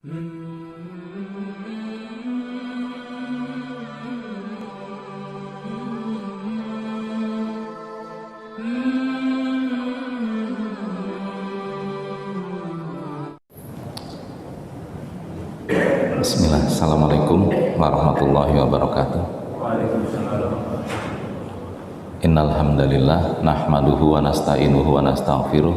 Bismillah, Assalamualaikum warahmatullahi wabarakatuh. Innal hamdalillah nahmaduhu wa nasta'inuhu wa nastaghfiruh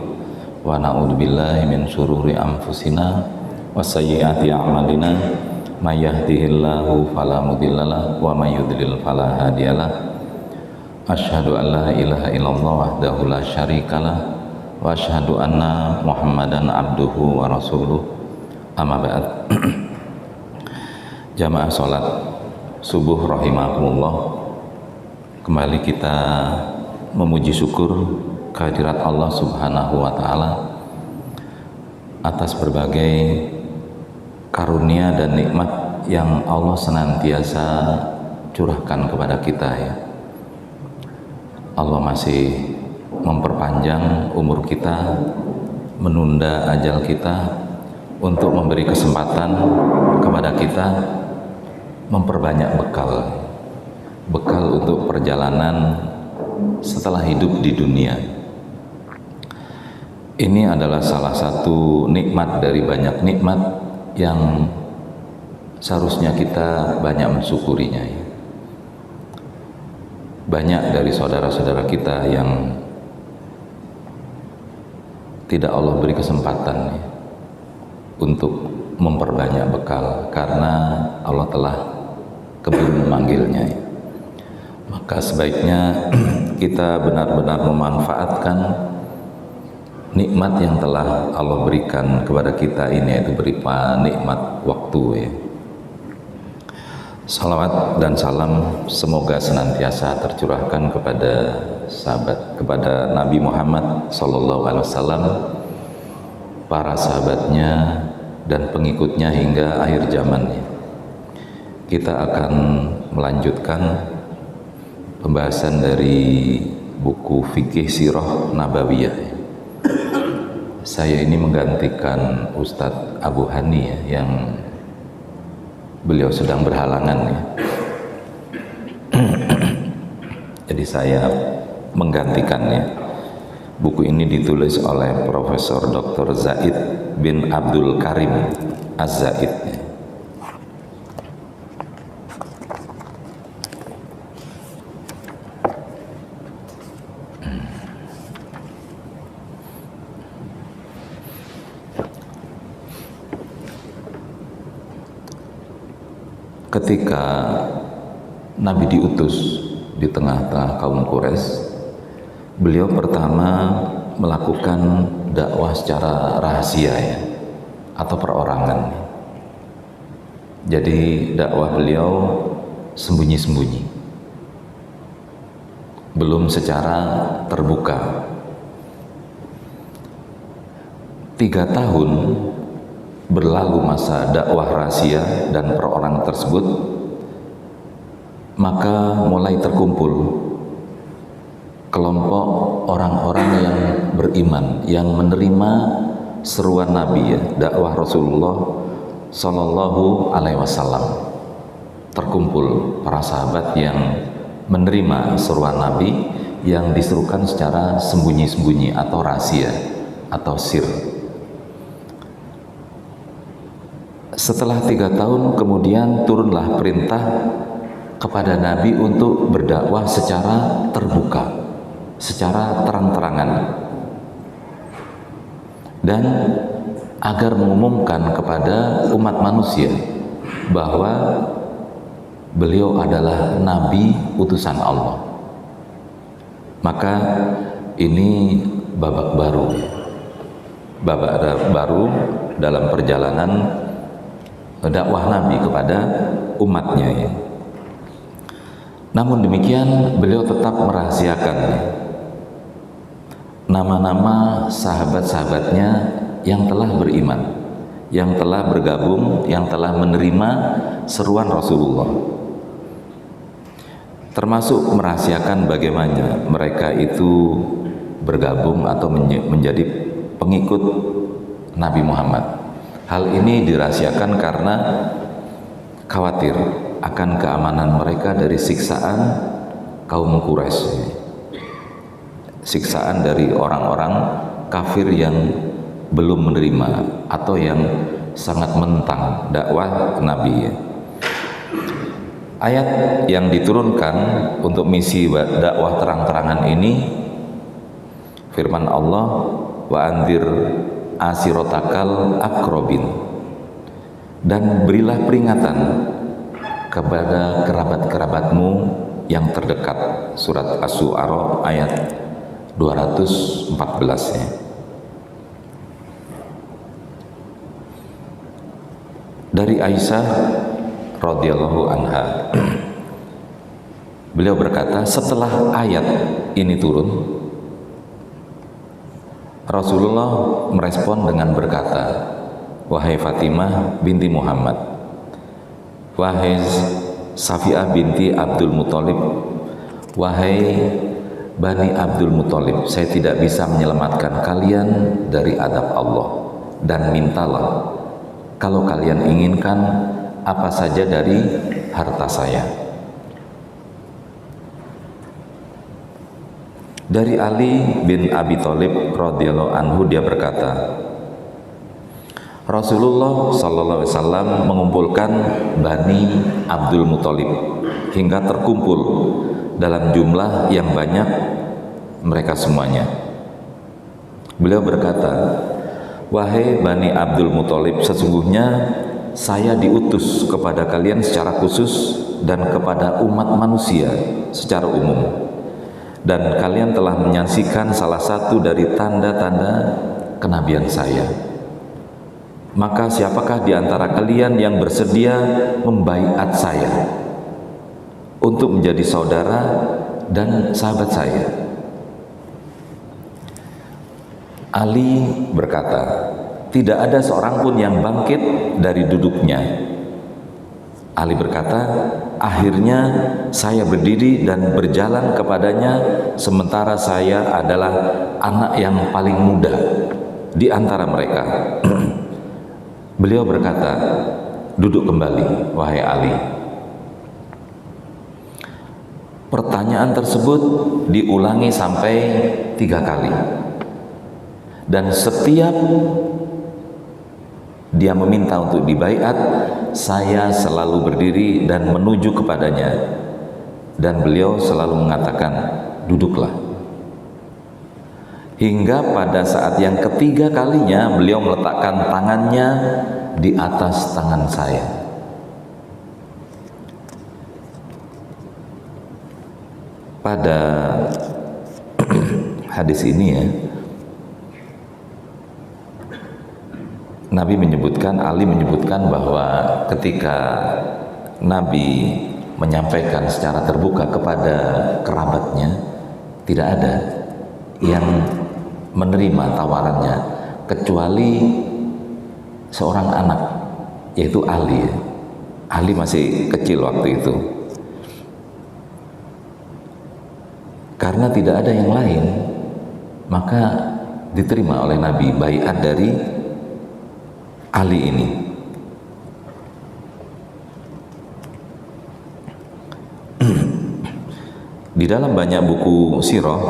wa na'udzu billahi min syururi anfusina wa sayyiati a'malina may yahdihillahu fala mudhillalah wa may yudlil fala hadiyalah. Asyhadu an la ilaha illallah wahdahu la syarikalah wa asyhadu anna Muhammadan abduhu wa rasuluh. Amma ba'd. Jamaah sholat subuh rahimakumullah, kembali kita memuji syukur kehadirat Allah subhanahu wa ta'ala atas berbagai karunia dan nikmat yang Allah senantiasa curahkan kepada kita ya. Allah masih memperpanjang umur kita, menunda ajal kita untuk memberi kesempatan kepada kita memperbanyak bekal untuk perjalanan setelah hidup di dunia. Ini adalah salah satu nikmat dari banyak nikmat yang seharusnya kita banyak mensyukurinya ya. Banyak dari saudara-saudara kita yang tidak Allah beri kesempatan ya, untuk memperbanyak bekal karena Allah telah keburu memanggilnya ya. Maka sebaiknya kita benar-benar memanfaatkan nikmat yang telah Allah berikan kepada kita ini, yaitu berupa nikmat waktu ya. Salawat dan salam semoga senantiasa tercurahkan kepada Nabi Muhammad SAW, para sahabatnya dan pengikutnya hingga akhir zamannya. Kita akan melanjutkan pembahasan dari buku Fikih Sirah Nabawiyah. Saya ini menggantikan Ustadz Abu Hani ya, yang beliau sedang berhalangan ya. Jadi saya menggantikannya. Buku ini ditulis oleh Profesor Dr. Zaid bin Abdul Karim Az-Zaid. Ketika Nabi diutus di tengah-tengah kaum Quraisy, beliau pertama melakukan dakwah secara rahasia ya, atau perorangan. Jadi dakwah beliau sembunyi-sembunyi, belum secara terbuka. 3 tahun berlalu masa dakwah rahasia dan perorangan tersebut, maka mulai terkumpul kelompok orang-orang yang beriman, yang menerima seruan Nabi ya, dakwah Rasulullah Sallallahu Alaihi Wasallam. Terkumpul para sahabat yang menerima seruan Nabi yang diserukan secara sembunyi-sembunyi atau rahasia atau sir. Setelah 3 tahun kemudian turunlah perintah kepada Nabi untuk berdakwah secara terbuka, secara terang-terangan, dan agar mengumumkan kepada umat manusia bahwa beliau adalah Nabi utusan Allah. Maka ini babak baru dalam perjalanan dakwah Nabi kepada umatnya ya. Namun demikian beliau tetap merahasiakan nama-nama sahabat-sahabatnya yang telah beriman, yang telah bergabung, yang telah menerima seruan Rasulullah. Termasuk merahasiakan bagaimana mereka itu bergabung atau menjadi pengikut Nabi Muhammad. Hal ini dirahasiakan karena khawatir akan keamanan mereka dari siksaan kaum Quraisy, siksaan dari orang-orang kafir yang belum menerima atau yang sangat mentang dakwah Nabi. Ayat yang diturunkan untuk misi dakwah terang-terangan ini, firman Allah, wa anzir asirotakal akrobin, dan berilah peringatan kepada kerabat-kerabatmu yang terdekat. Surat Asy-Syu'ara ayat 214 ya. Dari Aisyah radhiyallahu anha, beliau berkata, setelah ayat ini turun, Rasulullah merespon dengan berkata, wahai Fatimah binti Muhammad, wahai Safi'ah binti Abdul Muthalib, wahai Bani Abdul Muthalib, saya tidak bisa menyelamatkan kalian dari adab Allah, dan mintalah kalau kalian inginkan apa saja dari harta saya. Dari Ali bin Abi Thalib radhiyallahu anhu, dia berkata, Rasulullah sallallahu alaihi wasallam mengumpulkan Bani Abdul Muthalib hingga terkumpul dalam jumlah yang banyak mereka semuanya. Beliau berkata, wahai Bani Abdul Muthalib, sesungguhnya saya diutus kepada kalian secara khusus dan kepada umat manusia secara umum, dan kalian telah menyaksikan salah satu dari tanda-tanda kenabian saya. Maka siapakah di antara kalian yang bersedia membaiat saya untuk menjadi saudara dan sahabat saya? Ali berkata, tidak ada seorang pun yang bangkit dari duduknya. Ali berkata, akhirnya saya berdiri dan berjalan kepadanya, sementara saya adalah anak yang paling muda di antara mereka. Beliau berkata, duduk kembali, wahai Ali. Pertanyaan tersebut diulangi sampai 3 kali, dan setiap dia meminta untuk dibaiat, saya selalu berdiri dan menuju kepadanya, dan beliau selalu mengatakan, duduklah. Hingga pada saat yang ketiga kalinya, beliau meletakkan tangannya di atas tangan saya. Pada hadis ini ya, Nabi menyebutkan, Ali menyebutkan bahwa ketika Nabi menyampaikan secara terbuka kepada kerabatnya, tidak ada yang menerima tawarannya kecuali seorang anak, yaitu Ali. Ali masih kecil waktu itu. Karena tidak ada yang lain, maka diterima oleh Nabi baiat dari Ali ini. Di dalam banyak buku sirah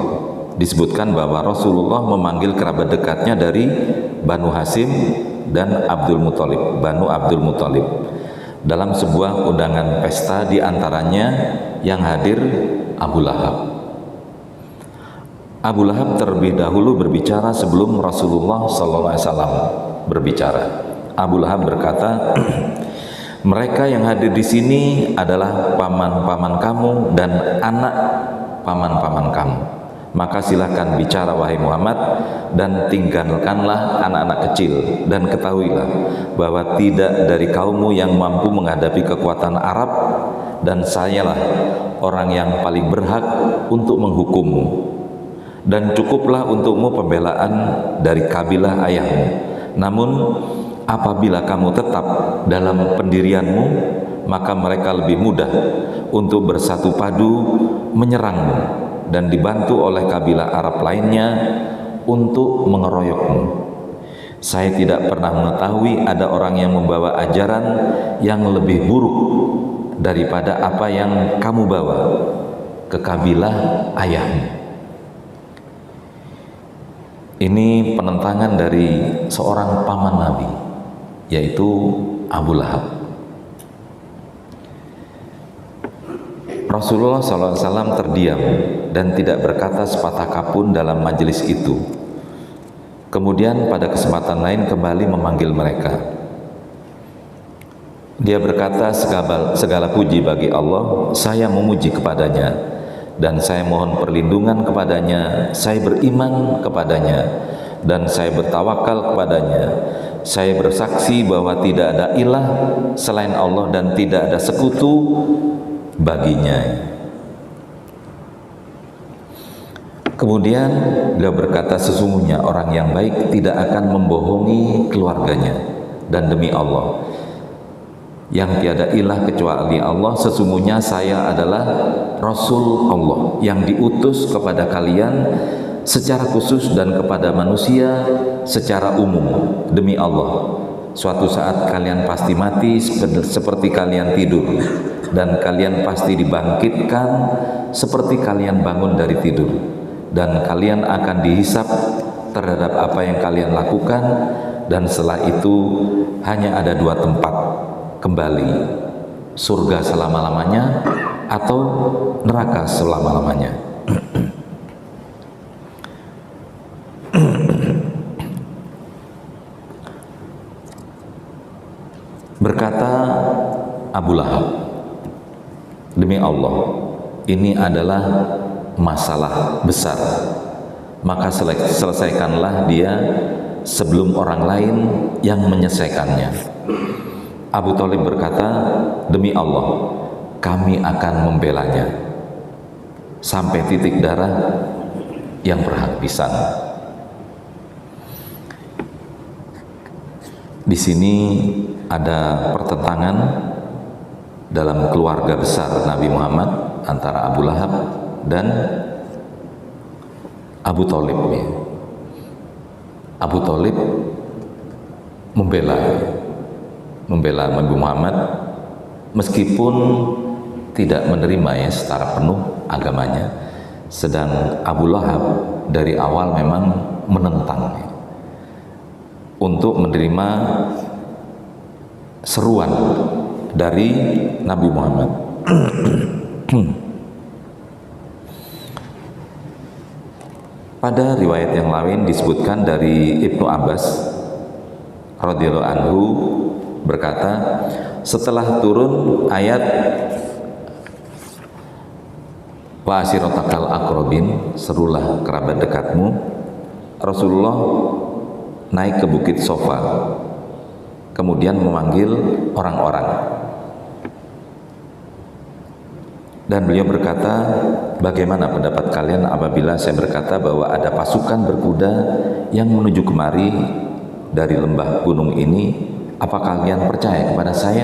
disebutkan bahwa Rasulullah memanggil kerabat dekatnya dari Banu Hasyim dan Abdul Muthalib, Banu Abdul Muthalib, dalam sebuah undangan pesta, di antaranya yang hadir Abu Lahab. Abu Lahab terlebih dahulu berbicara sebelum Rasulullah SAW berbicara. Abu Lahab berkata, mereka yang hadir di sini adalah paman-paman kamu dan anak paman-paman kamu. Maka silahkan bicara wahai Muhammad, dan tinggalkanlah anak-anak kecil, dan ketahuilah bahwa tidak dari kaummu yang mampu menghadapi kekuatan Arab, dan sayalah orang yang paling berhak untuk menghukummu, dan cukuplah untukmu pembelaan dari kabilah ayahmu. Namun apabila kamu tetap dalam pendirianmu, maka mereka lebih mudah untuk bersatu padu menyerangmu dan dibantu oleh kabilah Arab lainnya untuk mengeroyokmu. Saya tidak pernah mengetahui ada orang yang membawa ajaran yang lebih buruk daripada apa yang kamu bawa ke kabilah ayahmu. Ini penentangan dari seorang paman Nabi, yaitu Abu Lahab. Rasulullah SAW terdiam dan tidak berkata sepatah pun dalam majelis itu. Kemudian pada kesempatan lain kembali memanggil mereka. Dia berkata, segala puji bagi Allah, saya memuji kepadanya dan saya mohon perlindungan kepadanya, saya beriman kepadanya dan saya bertawakal kepadanya. Saya bersaksi bahwa tidak ada ilah selain Allah dan tidak ada sekutu baginya. Kemudian beliau berkata, sesungguhnya orang yang baik tidak akan membohongi keluarganya, dan demi Allah yang tiada ilah kecuali Allah, sesungguhnya saya adalah Rasul Allah yang diutus kepada kalian secara khusus dan kepada manusia secara umum. Demi Allah, suatu saat kalian pasti mati seperti kalian tidur, dan kalian pasti dibangkitkan seperti kalian bangun dari tidur, dan kalian akan dihisap terhadap apa yang kalian lakukan, dan setelah itu hanya ada dua tempat kembali, surga selama-lamanya atau neraka selama-lamanya. Berkata Abu Lahab, demi Allah, ini adalah masalah besar, maka selesaikanlah dia sebelum orang lain yang menyelesaikannya. Abu Thalib berkata, demi Allah, kami akan membelanya sampai titik darah yang berhabisan. Di sini ada pertentangan dalam keluarga besar Nabi Muhammad antara Abu Lahab dan Abu Thalib. Abu Thalib membela Nabi Muhammad meskipun tidak menerima secara penuh agamanya, sedang Abu Lahab dari awal memang menentang untuk menerima seruan dari Nabi Muhammad. Pada riwayat yang lain disebutkan dari Ibnu Abbas radhiyallahu anhu berkata, setelah turun ayat wa asiratakal aqrabin, serulah kerabat dekatmu, Rasulullah naik ke Bukit Sofa, kemudian memanggil orang-orang, dan beliau berkata, bagaimana pendapat kalian apabila saya berkata bahwa ada pasukan berkuda yang menuju kemari dari lembah gunung ini? Apa kalian percaya kepada saya?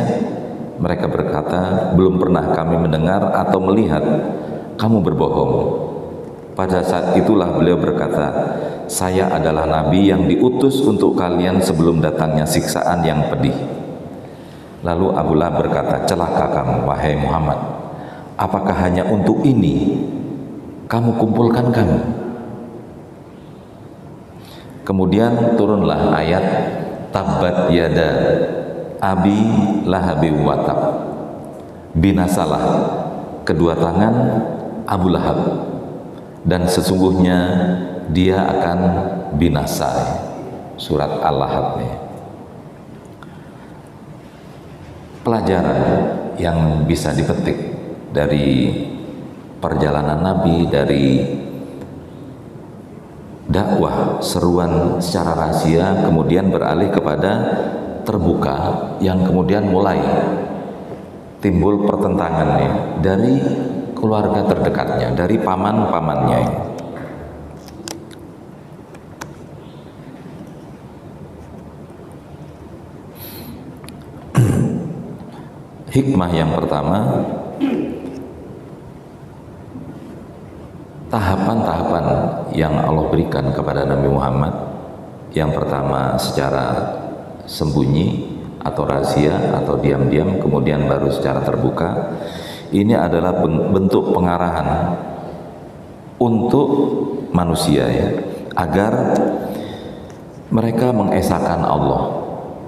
Mereka berkata, belum pernah kami mendengar atau melihat kamu berbohong. Pada saat itulah beliau berkata, saya adalah nabi yang diutus untuk kalian sebelum datangnya siksaan yang pedih. Lalu Abu Lahab berkata, celaka kamu wahai Muhammad, apakah hanya untuk ini kamu kumpulkan kami? Kemudian turunlah ayat Tabbat yada abi lahabi watab, binasalah kedua tangan Abu Lahab dan sesungguhnya dia akan binasa. Surat Al-Lahab. Pelajaran yang bisa dipetik dari perjalanan Nabi, dari dakwah seruan secara rahasia kemudian beralih kepada terbuka, yang kemudian mulai timbul pertentangannya dari keluarga terdekatnya, dari paman-pamannya. Hikmah yang pertama, tahapan-tahapan yang Allah berikan kepada Nabi Muhammad Yang pertama secara sembunyi atau rahasia atau diam-diam, kemudian baru secara terbuka. Ini adalah bentuk pengarahan untuk manusia ya, agar mereka mengesahkan Allah,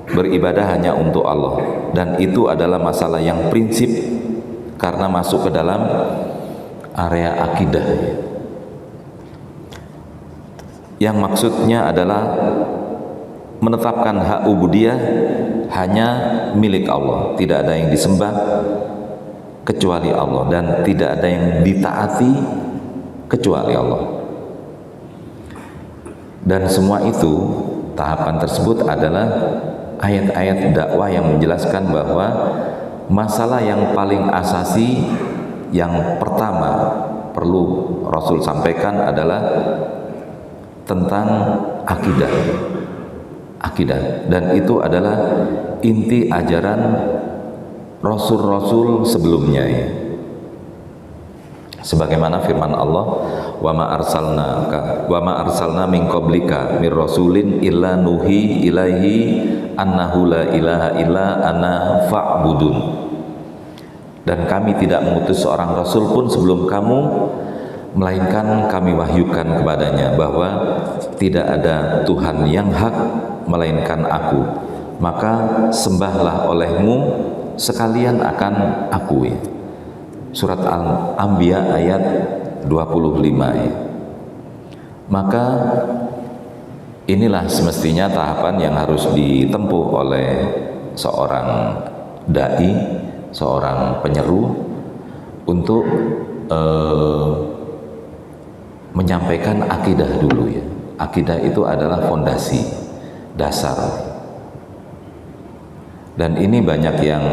beribadah hanya untuk Allah, dan itu adalah masalah yang prinsip karena masuk ke dalam area akidah. Yang maksudnya adalah menetapkan hak ubudiyah hanya milik Allah, tidak ada yang disembah kecuali Allah, dan tidak ada yang ditaati kecuali Allah. Dan semua itu, tahapan tersebut adalah ayat-ayat dakwah yang menjelaskan bahwa masalah yang paling asasi yang pertama perlu Rasul sampaikan adalah tentang akidah, dan itu adalah inti ajaran Rasul-Rasul sebelumnya ya. Sebagaimana firman Allah, wa ma arsalna min qablika mir rasulin illa nuhi ilaihi annahu la ilaha illa ana fa'budun. Dan kami tidak mengutus seorang rasul pun sebelum kamu, melainkan kami wahyukan kepadanya bahwa tidak ada Tuhan yang hak melainkan aku, maka sembahlah olehmu sekalian akan aku ya. Surat Al-Anbiya ayat 25 ya. Maka inilah semestinya tahapan yang harus ditempuh oleh seorang dai, seorang penyeru untuk menyampaikan akidah dulu ya. Akidah itu adalah fondasi, dasar. Dan ini banyak yang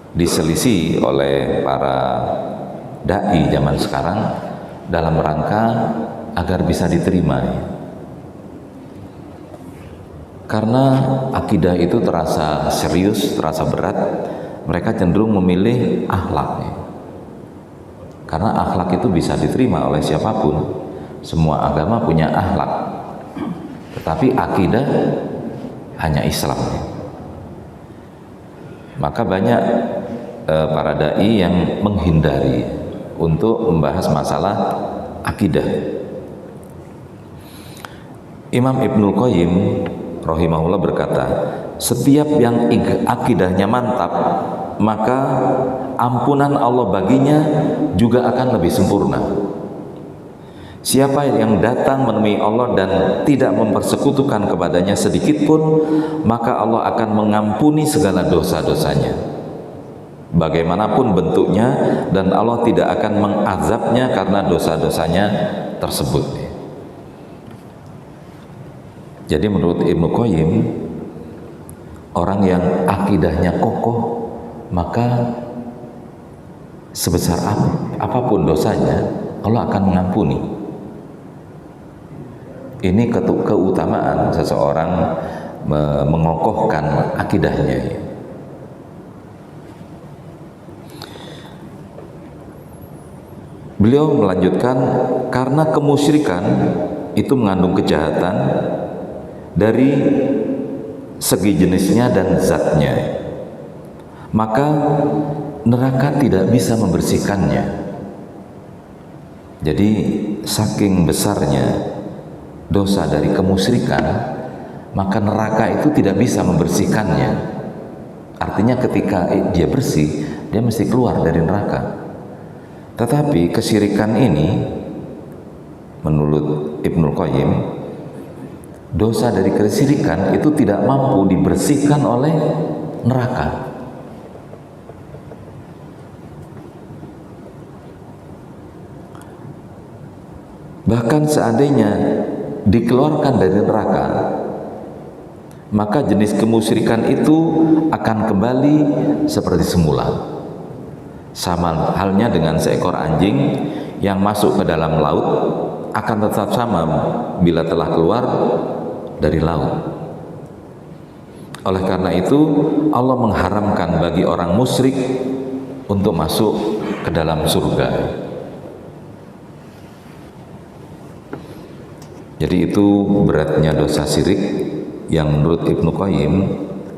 diselisih oleh para dai zaman sekarang dalam rangka agar bisa diterima ya. Karena akidah itu terasa serius, terasa berat, mereka cenderung memilih akhlak ya. Karena akhlak itu bisa diterima oleh siapapun, semua agama punya akhlak, tetapi akidah hanya Islam ya. Maka banyak para dai yang menghindari untuk membahas masalah akidah. Imam Ibnul Qayyim rahimahullah berkata, setiap yang akidahnya mantap, maka ampunan Allah baginya juga akan lebih sempurna. Siapa yang datang menemui Allah dan tidak mempersekutukan kepadanya sedikit pun, maka Allah akan mengampuni segala dosa-dosanya, bagaimanapun bentuknya, dan Allah tidak akan mengazabnya karena dosa-dosanya tersebut. Jadi menurut Ibnu Qayyim, orang yang akidahnya kokoh, maka sebesar apapun dosanya, Allah akan mengampuni. Ini keutamaan seseorang mengokohkan akidahnya. Beliau melanjutkan, karena kemusyrikan itu mengandung kejahatan dari segi jenisnya dan zatnya, maka neraka tidak bisa membersihkannya. Jadi saking besarnya dosa dari kemusyrikan, maka neraka itu tidak bisa membersihkannya. Artinya ketika dia bersih, dia mesti keluar dari neraka. Tetapi kesyirikan ini, menurut Ibnul Qayyim, dosa dari kesyirikan itu tidak mampu dibersihkan oleh neraka. Bahkan seandainya dikeluarkan dari neraka, maka jenis kemusyrikan itu akan kembali seperti semula. Sama halnya dengan seekor anjing yang masuk ke dalam laut, akan tetap sama bila telah keluar dari laut. Oleh karena itu, Allah mengharamkan bagi orang musyrik untuk masuk ke dalam surga. Jadi itu beratnya dosa syirik yang menurut Ibnu Qayyim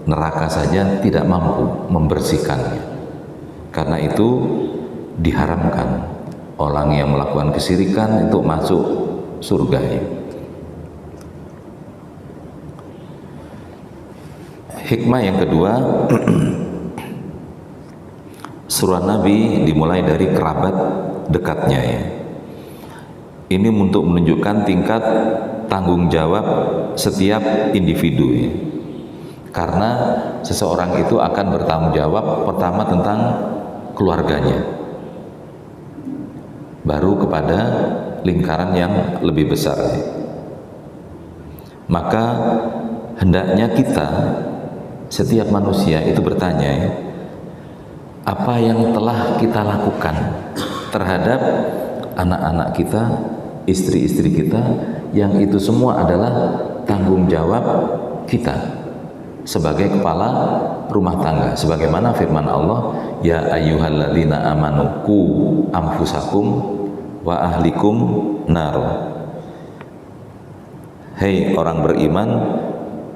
neraka saja tidak mampu membersihkannya. Karena itu diharamkan orang yang melakukan kesyirikan untuk masuk surga. Hikmah yang kedua, surah Nabi dimulai dari kerabat dekatnya ya. Ini untuk menunjukkan tingkat tanggung jawab setiap individu ya. Karena seseorang itu akan bertanggung jawab pertama tentang keluarganya, baru kepada lingkaran yang lebih besar ya. Maka hendaknya kita, setiap manusia itu bertanya ya, apa yang telah kita lakukan terhadap anak-anak kita, istri-istri kita, yang itu semua adalah tanggung jawab kita sebagai kepala rumah tangga. Sebagaimana firman Allah, ya ayyuhalladzina amanu qu anfusakum wa ahlikum nar. Hei orang beriman,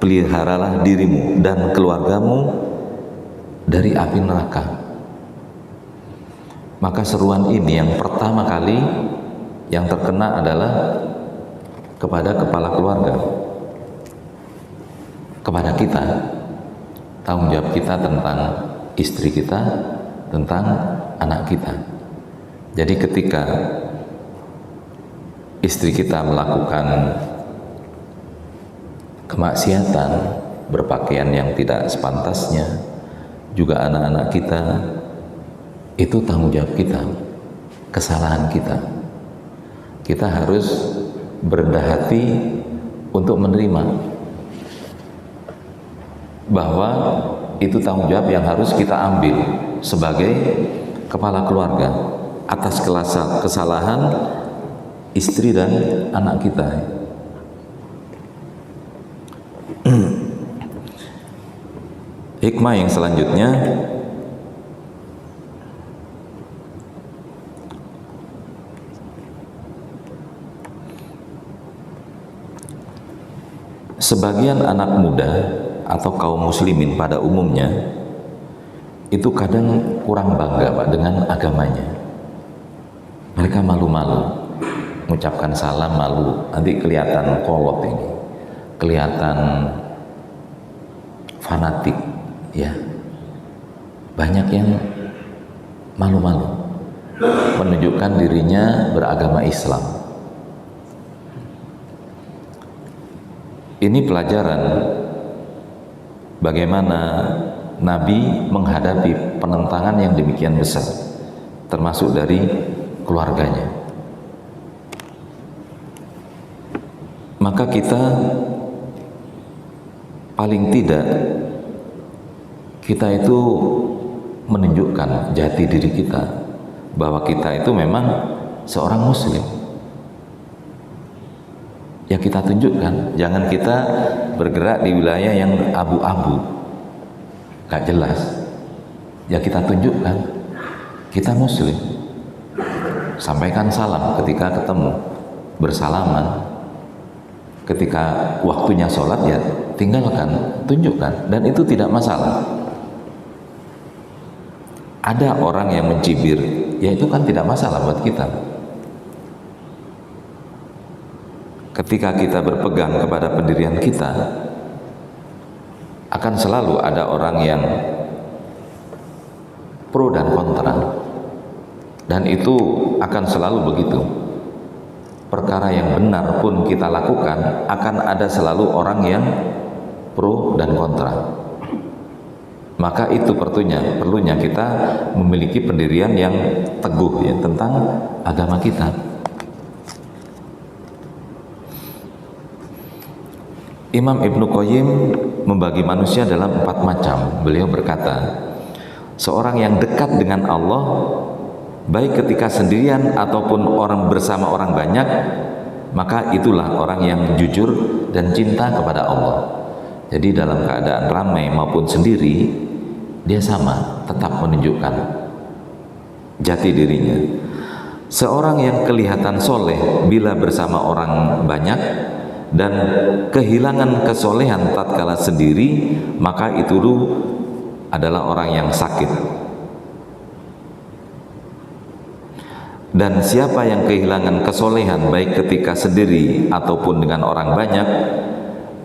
peliharalah dirimu dan keluargamu dari api neraka. Maka seruan ini yang pertama kali yang terkena adalah kepada kepala keluarga, kepada kita, tanggung jawab kita tentang istri kita, tentang anak kita. Jadi ketika istri kita melakukan kemaksiatan, berpakaian yang tidak sepantasnya, juga anak-anak kita, itu tanggung jawab kita, kesalahan kita. Kita harus berendah hati untuk menerima bahwa itu tanggung jawab yang harus kita ambil sebagai kepala keluarga atas kesalahan istri dan anak kita. Hikmah yang selanjutnya, sebagian anak muda atau kaum muslimin pada umumnya itu kadang kurang bangga Pak dengan agamanya. Mereka malu-malu mengucapkan salam, malu, nanti kelihatan kolot ini, kelihatan fanatik ya. Banyak yang malu-malu menunjukkan dirinya beragama Islam. Ini pelajaran bagaimana Nabi menghadapi penentangan yang demikian besar, termasuk dari keluarganya. Maka kita paling tidak, kita itu menunjukkan jati diri kita bahwa kita itu memang seorang muslim. Ya kita tunjukkan, jangan kita bergerak di wilayah yang abu-abu, gak jelas. Ya kita tunjukkan, kita muslim. Sampaikan salam ketika ketemu, bersalaman. Ketika waktunya sholat ya tinggalkan, tunjukkan, dan itu tidak masalah. Ada orang yang mencibir, ya itu kan tidak masalah buat kita. Ketika kita berpegang kepada pendirian kita, akan selalu ada orang yang pro dan kontra, dan itu akan selalu begitu. Perkara yang benar pun kita lakukan, akan ada selalu orang yang pro dan kontra. Maka itu perlunya kita memiliki pendirian yang teguh ya tentang agama kita. Imam Ibnu Qayyim membagi manusia dalam 4 macam. Beliau berkata, seorang yang dekat dengan Allah, baik ketika sendirian ataupun orang bersama orang banyak, maka itulah orang yang jujur dan cinta kepada Allah. Jadi dalam keadaan ramai maupun sendiri, dia sama, tetap menunjukkan jati dirinya. Seorang yang kelihatan soleh bila bersama orang banyak, dan kehilangan kesolehan tatkala sendiri, maka itu adalah orang yang sakit. Dan siapa yang kehilangan kesolehan baik ketika sendiri ataupun dengan orang banyak,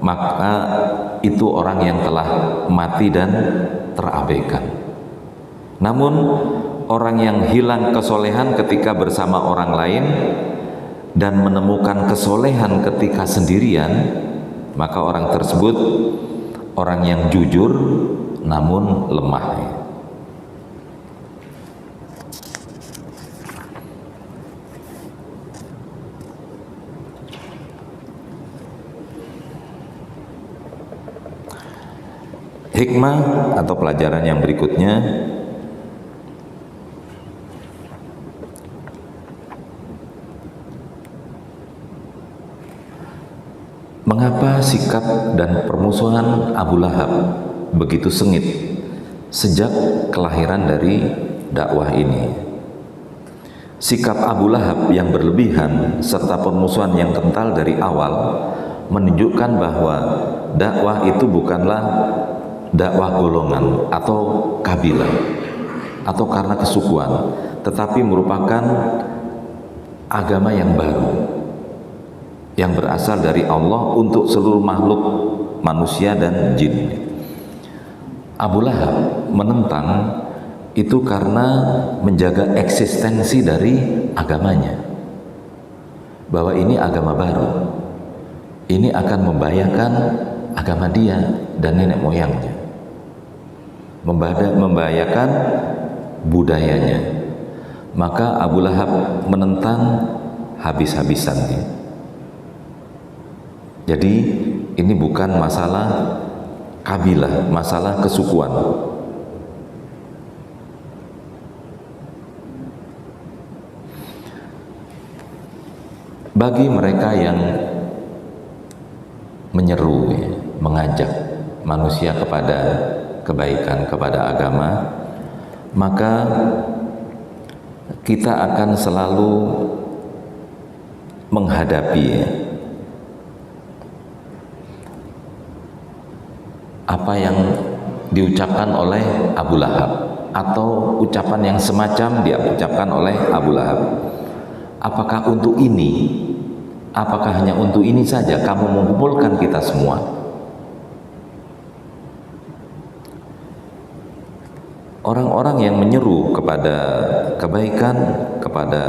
maka itu orang yang telah mati dan terabaikan. Namun orang yang hilang kesolehan ketika bersama orang lain dan menemukan kesolehan ketika sendirian, maka orang tersebut orang yang jujur namun lemah. Hikmah atau pelajaran yang berikutnya, mengapa sikap dan permusuhan Abu Lahab begitu sengit sejak kelahiran dari dakwah ini? Sikap Abu Lahab yang berlebihan serta permusuhan yang kental dari awal menunjukkan bahwa dakwah itu bukanlah dakwah golongan atau kabilah atau karena kesukuan, tetapi merupakan agama yang baru yang berasal dari Allah untuk seluruh makhluk manusia dan jin. Abu Lahab menentang itu karena menjaga eksistensi dari agamanya, bahwa ini agama baru, ini akan membahayakan agama dia dan nenek moyangnya, membahayakan budayanya. Maka Abu Lahab menentang habis-habisannya. Jadi ini bukan masalah kabilah, masalah kesukuan. Bagi mereka yang menyeru, mengajak manusia kepada kebaikan, kepada agama, maka kita akan selalu menghadapi apa yang diucapkan oleh Abu Lahab atau ucapan yang semacam dia ucapkan oleh Abu Lahab. Apakah untuk ini? Apakah hanya untuk ini saja kamu mengumpulkan kita semua? Orang-orang yang menyeru kepada kebaikan, kepada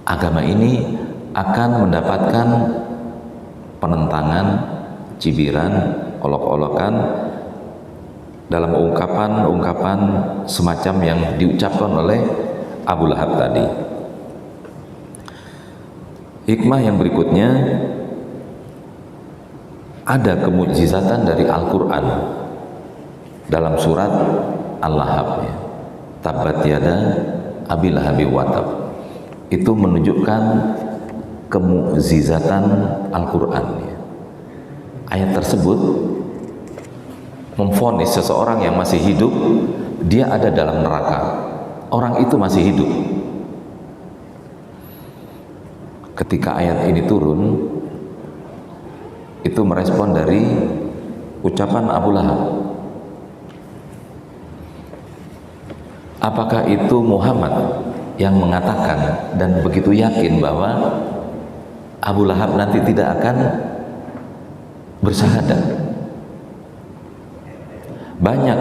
agama ini akan mendapatkan penentangan, cibiran, olok-olokan dalam ungkapan-ungkapan semacam yang diucapkan oleh Abu Lahab tadi. Hikmah yang berikutnya, ada kemukjizatan dari Al-Quran dalam surat Al-Lahab, Tabbat yada Abi Lahabi wa tab. Itu menunjukkan kemukjizatan Al-Quran. Ayat tersebut memvonis seseorang yang masih hidup, dia ada dalam neraka. Orang itu masih hidup. Ketika ayat ini turun, itu merespon dari ucapan Abu Lahab. Apakah itu Muhammad yang mengatakan dan begitu yakin bahwa Abu Lahab nanti tidak akan bersahadat? Banyak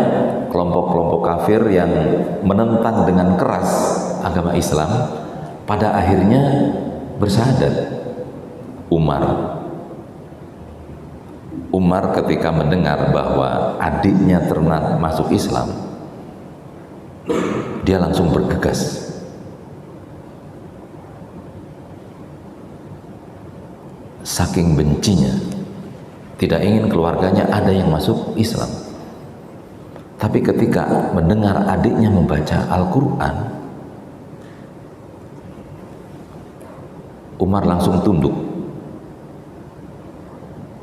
kelompok-kelompok kafir yang menentang dengan keras agama Islam, pada akhirnya bersahadat. Umar ketika mendengar bahwa adiknya masuk Islam, dia langsung bergegas. Saking bencinya, tidak ingin keluarganya ada yang masuk Islam. Tapi ketika mendengar adiknya membaca Al-Quran, Umar langsung tunduk.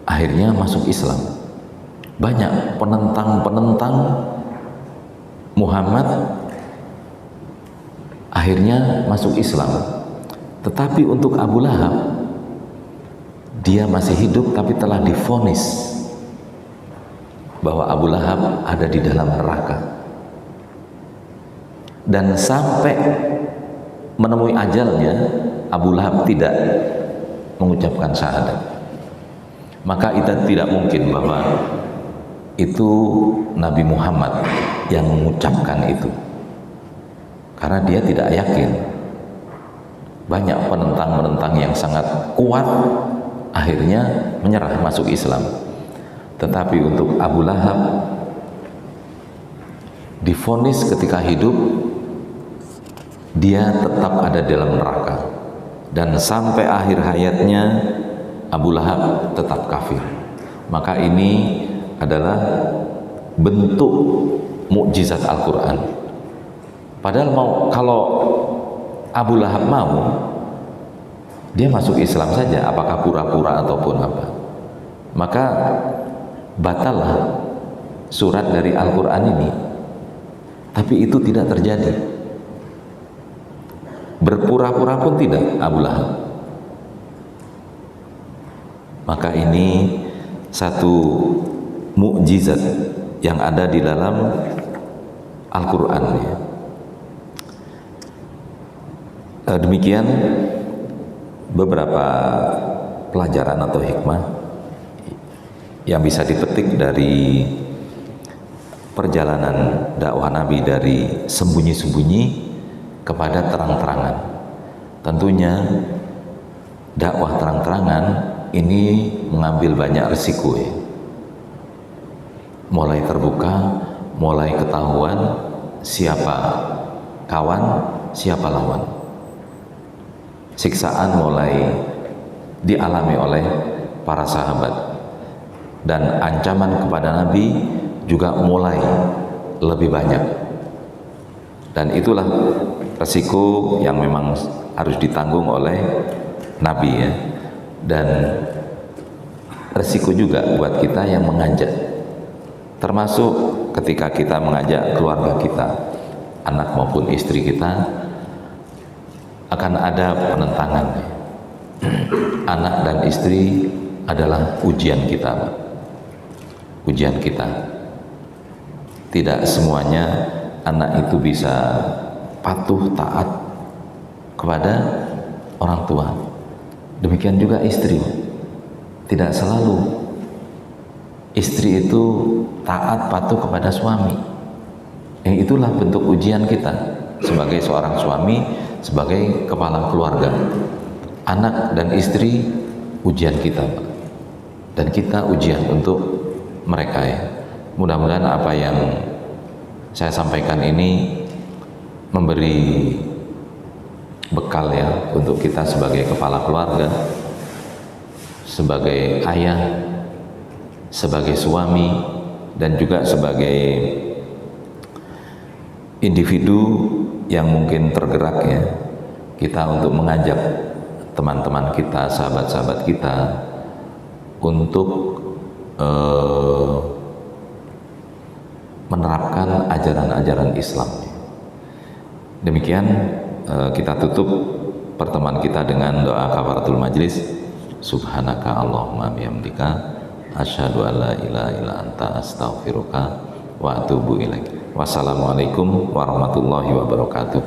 Akhirnya masuk Islam. Banyak penentang Muhammad akhirnya masuk Islam. Tetapi untuk Abu Lahab, dia masih hidup tapi telah divonis bahwa Abu Lahab ada di dalam neraka, dan sampai menemui ajalnya Abu Lahab tidak mengucapkan syahadat. Maka itu tidak mungkin bahwa itu Nabi Muhammad yang mengucapkan itu, karena dia tidak yakin. Banyak penentang-penentang yang sangat kuat akhirnya menyerah masuk Islam. Tetapi untuk Abu Lahab divonis ketika hidup dia tetap ada dalam neraka, dan sampai akhir hayatnya Abu Lahab tetap kafir. Maka ini adalah bentuk mukjizat Al-Quran. Padahal kalau Abu Lahab mau, dia masuk Islam saja, apakah pura-pura ataupun apa, maka batallah surat dari Al-Quran ini. Tapi itu tidak terjadi, berpura-pura pun tidak Abu Lahab. Maka ini satu mukjizat yang ada di dalam Al-Quran ya. Demikian beberapa pelajaran atau hikmah yang bisa dipetik dari perjalanan dakwah Nabi dari sembunyi-sembunyi kepada terang-terangan. Tentunya dakwah terang-terangan ini mengambil banyak risiko ya. Mulai terbuka, mulai ketahuan siapa kawan, siapa lawan. Siksaan mulai dialami oleh para sahabat, dan ancaman kepada Nabi juga mulai lebih banyak. Dan itulah resiko yang memang harus ditanggung oleh Nabi ya. Dan resiko juga buat kita yang mengajak, termasuk ketika kita mengajak keluarga kita, anak maupun istri kita, akan ada penentangan. Anak dan istri adalah ujian kita, ujian kita. Tidak semuanya anak itu bisa patuh taat kepada orang tua. Demikian juga istri, tidak selalu istri itu taat patuh kepada suami. Yang itulah bentuk ujian kita sebagai seorang suami, sebagai kepala keluarga. Anak dan istri ujian kita, dan kita ujian untuk mereka ya. Mudah-mudahan apa yang saya sampaikan ini memberi bekal ya untuk kita sebagai kepala keluarga, sebagai ayah, sebagai suami, dan juga sebagai individu yang mungkin tergerak ya, kita untuk mengajak teman-teman kita, sahabat-sahabat kita untuk menerapkan ajaran-ajaran Islam. Demikian kita tutup pertemuan kita dengan doa kafaratul majlis. Subhanaka Allahumma bihamdika asyhadu an la ilaha illa anta astaghfiruka wa atubu ilaik. Wassalamualaikum warahmatullahi wabarakatuh.